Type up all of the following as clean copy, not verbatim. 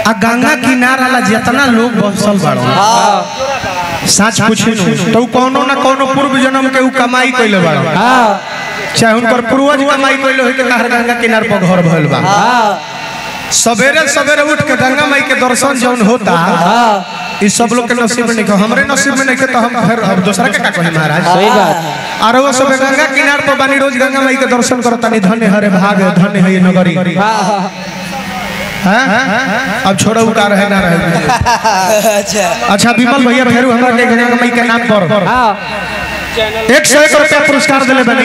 आ गंगा किनारा वाला जितना लोग बसल बाड़ो सच पूछे तो कोनो ना कोनो पूर्व जन्म के कमाई कइले बाड़ो चाहे उनकर पूर्वज कमाई कइले होई के गंगा किनार पर घर भइल बा। सवेरे सवेरे उठ के गंगा माई के दर्शन जौन होता इस सब लोग के नसीब में नहीं, हमरे नसीब में नहीं तो हम फिर दूसरा के का कहे महाराज। सही बात। और वो सब गंगा किनार पर बानी रोज गंगा माई के दर्शन करता नहीं, धन्य हरे भाग धन्य है ये नगरी। अब छोड़ो उतार है ना रहे। अच्छा विमल भैया फिर हमरा के गंगा माई के नाम पर 101 रुपया पुरस्कार दिले बनी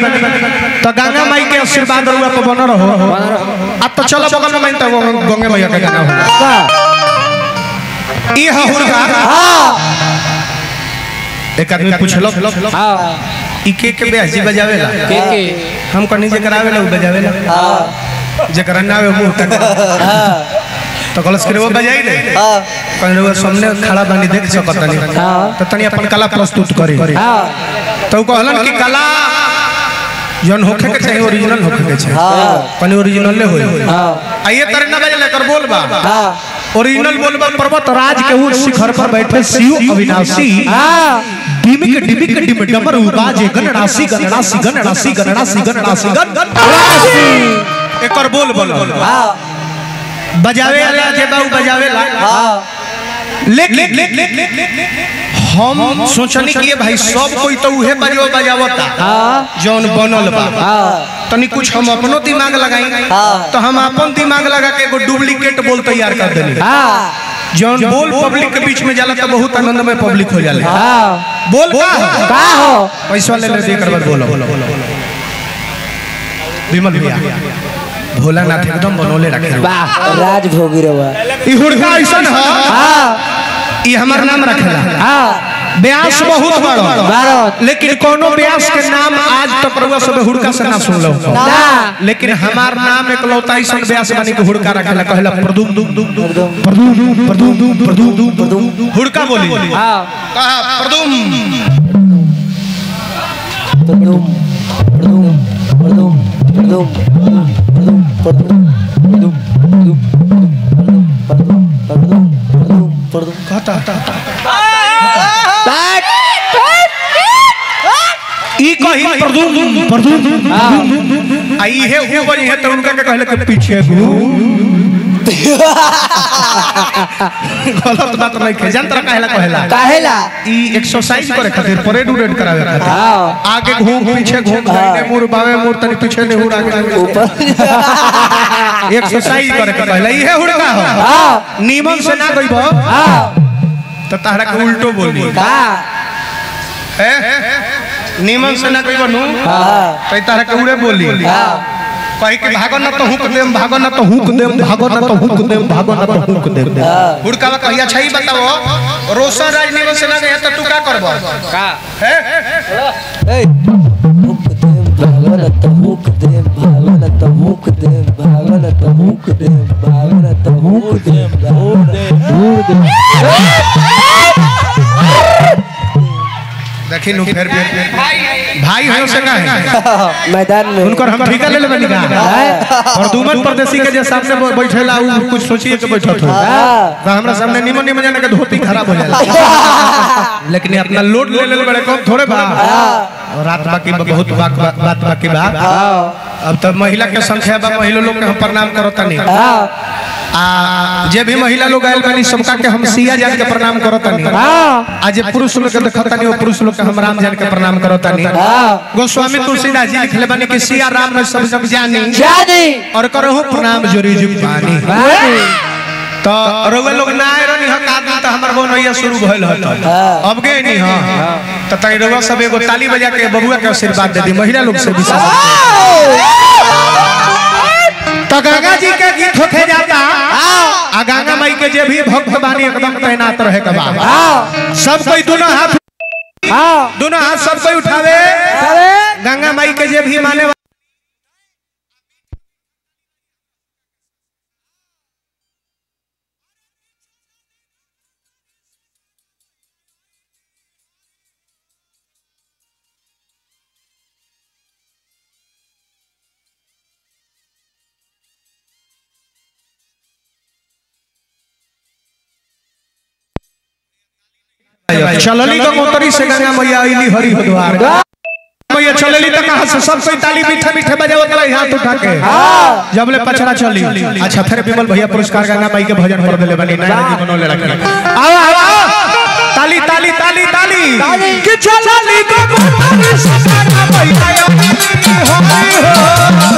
तो गंगा माई के आशीर्वाद रुआ पे बन रहो। अब तो चलो बगल में तो गंगा भैया के गाना होगा ई हुनका। एक आदमी पूछलो ई के बेहजी बजावेला के हम कनी जे करावेला उ बजावेला जे करना आवे मुंह तक तो कलस के वो बजाई दे कहीं वो सामने खड़ा बनी देख सकता नहीं तो तनी अपन कला प्रस्तुत करी तो कहलन कि कला जन होखे के चाहिए ओरिजिनल होखे के चाहिए कनी ओरिजिनल ले होई आइए तरह ना बजले कर बोलबा ओरिजिनल बोलबा पर्वत राज के उच्च शिखर पर बैठे शिव अविनाशी डिमिक डिमिक डिम डमरू बाजे गणराशि गणराशि गणराशि गणराशि गणराशि गणराशि एकर बोल बोल बजावे वाला जे बाऊ बजावेला लेकिन हम सोचनी कि भाई सब कोई तो उहे बजावता जौन बनल बा तनी कुछ हम अपनो दिमाग लगाई तो हम अपन दिमाग लगा के एगो डुप्लीकेट बोल तैयार कर देनी जौन बोल पब्लिक के बीच में जाला तो बहुत आनंद में पब्लिक हो जाला। बोल का हो पैसा ले ले देकर बोलो विमल भैया भोलानाथ एकदम बनोले रखे वाह राज भोगी रवा ई हुड़का ऐसन ह ई हमर नाम रखेला व्यास बहुत बड़ो लेकिन कोनो व्यास के नाम आज तक रउआ सब हुड़का से ना सुनलो लेकिन हमार नाम एकलौता ऐसन व्यास बनी के हुड़का रखेला कहला प्रदुम दुम दुम प्रदुम प्रदुम प्रदुम प्रदुम हुड़का बोली हां कहा प्रदुम प्रदुम प्रदुम प्रदुम प्रदुम ई कही प्रदुम आई है वो बनी है तो उनका के कहले के पीछे गलत बात नहीं के जंत्र कहला ई एक्सरसाइज करे खातिर परेड उरेड करावे खातिर आगे घूम पीछे घूम दाहिने मुड़ बावे मुड़ तनी पीछे ने हुड़ आगे ऊपर एक्सरसाइज करे के कहला ई है हुड़का हो नीमन से ना गइबो तो तारा के उल्टो बोली है नीमन से ना गइबो नु तो तारा के उड़े बोली कहि के भागो न तो हुक देम भागो न तो हुक देम भागो न तो हुक देम भागो न तो हुक देम हुड़का कहिया छै बताओ रोशन राज नीमन से ना गया तो तू का करबो का है हुक देम भागो न तो हुक देम भागो न तो हुक देम भागो न तो हुक देम भागो न तो हुक देम देखी नु फिर भाई है से का है मैदान में उनकर हम ठिका ले लेबनी का और दुमन परदेसी के जे सामने बैठेला उ कुछ सोचिए के बैठत हो हमरा सामने निमन निमन जाने के धोती खराब हो जाला लेकिन अपना लोड ले ले बड़े कम थोड़े बा रात बाकी बहुत बात बाकी बा अब तो महिला के संख्या बा महिला लोग के हम प्रणाम करता नहीं जे भी महिला लोग आयल बनी सबका के हम सिया जान के प्रणाम करता नहीं आज पुरुष लोग के देखता नहीं पुरुष लोग के हम राम जान के प्रणाम करता नहीं गोस्वामी तुलसीदास जी लिखले बनी कि सिया राम में सब जग जानी और करहु प्रणाम जोरी जुग पानी तो रोवे लोग ना आए रहनी हक आदमी तो हमर बनैया शुरू भइल हत अब गए नहीं हां तो तई रोवा सब एगो ताली बजा के बबुआ के आशीर्वाद दे दी महिला लोग से विशेष तो गंगा जी के गीत होके जाता आ गंगा माई के जे भी भक्त बानी एकदम तैनात रहे के बा सब कोई दोनों हाथ सब कोई उठावे गंगा माई के जे भी माने चलली को मोतरी से गंगा मैया आईली हरि द्वार मैया चलली त कहां से सब कोई ताली मीठे मीठे बजावत रहे हाथ उठा के जब ले पछड़ा चली। अच्छा फिर विमल भैया पुरस्कार गंगा माई के भजन कर देले बनी नया जीवन ले रखे आओ आओ ताली ताली ताली ताली कि चलली को मोतरी से गंगा मैया आईली हो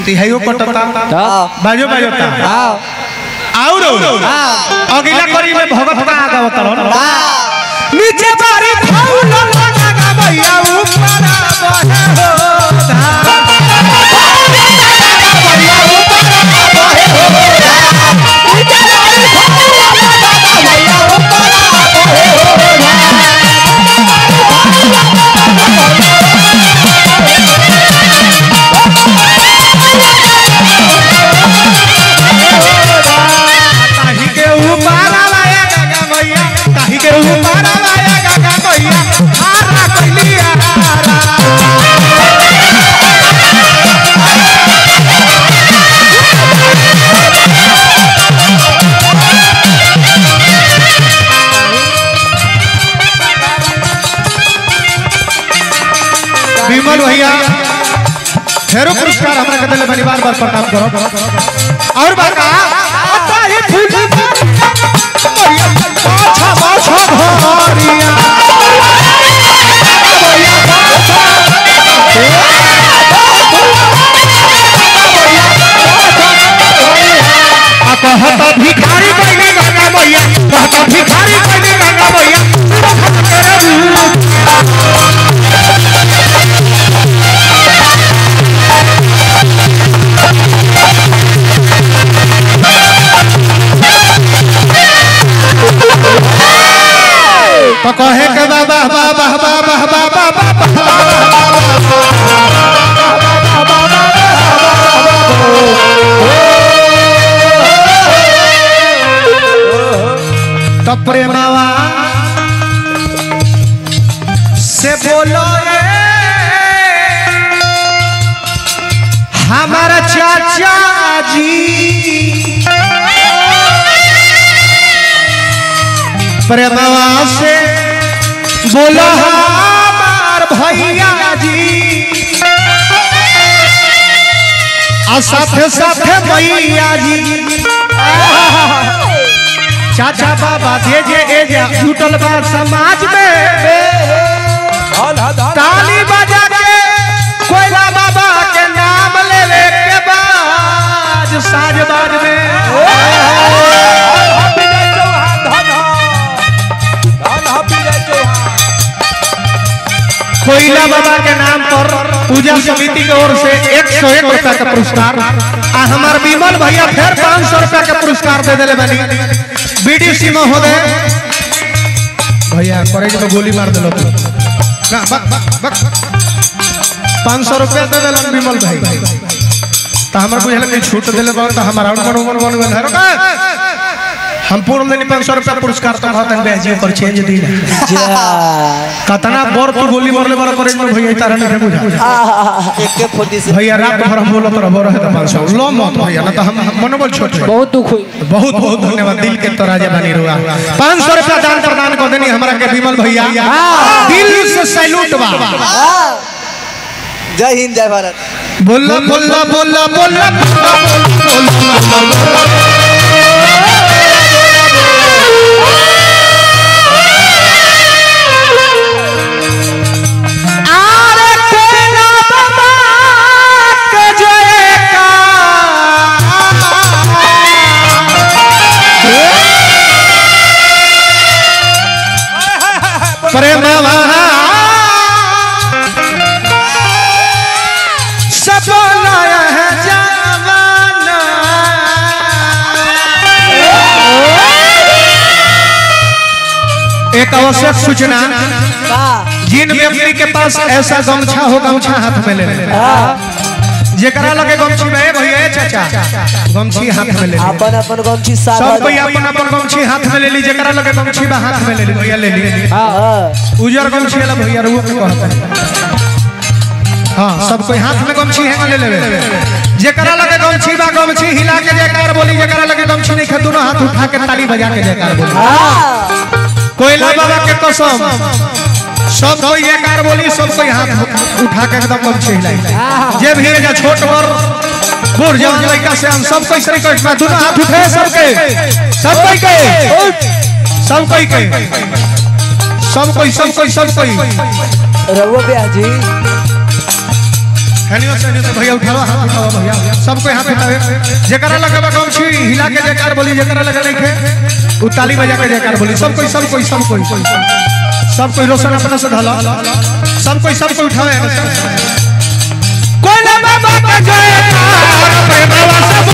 तिहाइयो कटता बाजो बाजोता और अगला करी में भगत का आगा बताओ नीचे बारी फूल लगा भैया ऊपर बहे विमल भैया फेरो पुरस्कार हमरा के देले बनी बार बार प्रणाम करो और बाका ताही फूल भैया पाछा पाछा भरिया आ कहता भिखारी कइले गंगा मैया कहता भिखारी कइले गंगा मैया तो कहे के बाबा बाबा बाबा बाबा तो प्रेमवा से बोलो हमारा चाचा जी प्रेमवा से बोलो हमार भैया जी और साथे साथे मैया जी चाचा बाबा दे जे जुटल बा समाज में ताली बजा के कोयला बाबा के नाम लेवे के बाद साज बाज में कोयला बाबा के नाम पर पूजा समिति की ओर से 101 रुपया का पुरस्कार आ हमार विमल भैया फिर 500 रुपया का पुरस्कार दे दिले बनी बीडीसी महोदय भैया कॉलेज में गोली मार दिलो। 500 रुपया दे दिलन विमल भाई तो हमार बुझल के छूट दिले बा तो हमारा मन बन गेल है हम पूर्ण देनी 500 रुपया पुरस्कार तो कहतन बेजी पर चेंज दी कतना बोर तू गोली मारले बड़ा करे में भैया तारा नहीं बुझा एक फोटी से भैया रात भर हम बोलत रहबो रहे त 500 लो मत भैया ना तो हम मनोबल छोट बहुत दुख हुई बहुत बहुत धन्यवाद दिल के तराजे बनी रुआ 500 रुपया दान प्रदान कर देनी हमरा के विमल भैया दिल से सैल्यूट बा जय हिंद जय भारत बोला बोला बोला बोला प्रेम सपनाया है जवाना एक आवश्यक सूचना जिन व्यक्ति के पास ऐसा गमछा हो गमछा हाथ में ले जेकरा लगे गमछी में भैया चाचा गमछी हाथ में ले अपन अपन गमछी सब कोई अपन अपन गमछी हाथ में ले ली जेकरा लगे गमछी बा हाथ में ले ली भैया ले ली उजर गमछी वाला भैया रुआ के कहता हां सब कोई हाथ में गमछी है ले लेवे जेकरा लगे गमछी बा गमछी हिला के जयकार बोली जेकरा लगे गमछी नहीं खे दोनों हाथ उठा के ताली बजा के जयकार बोली कोयला बाबा के कसम सब कोई जयकार बोली सब कोई हाथ उठा के एकदम गमछी हिलाई जे भी जा छोट बड़ बूढ़ जवान लड़का से हम सब कोई श्री कृष्ण दोनों हाथ उठे सब कोई के सब कोई रघु भैया जी हनियो से भैया उठाओ हाथ उठाओ भैया सब कोई हाथ उठावे जेकरा लगे गमछी हिला के जयकार बोली जेकरा लगे नहीं खे उ ताली बजा के जयकार बोली सब कोई रोशन अपना से ढाला सब कोई उठावे कोई ना बाबा का जयकार प्रेम वाला सब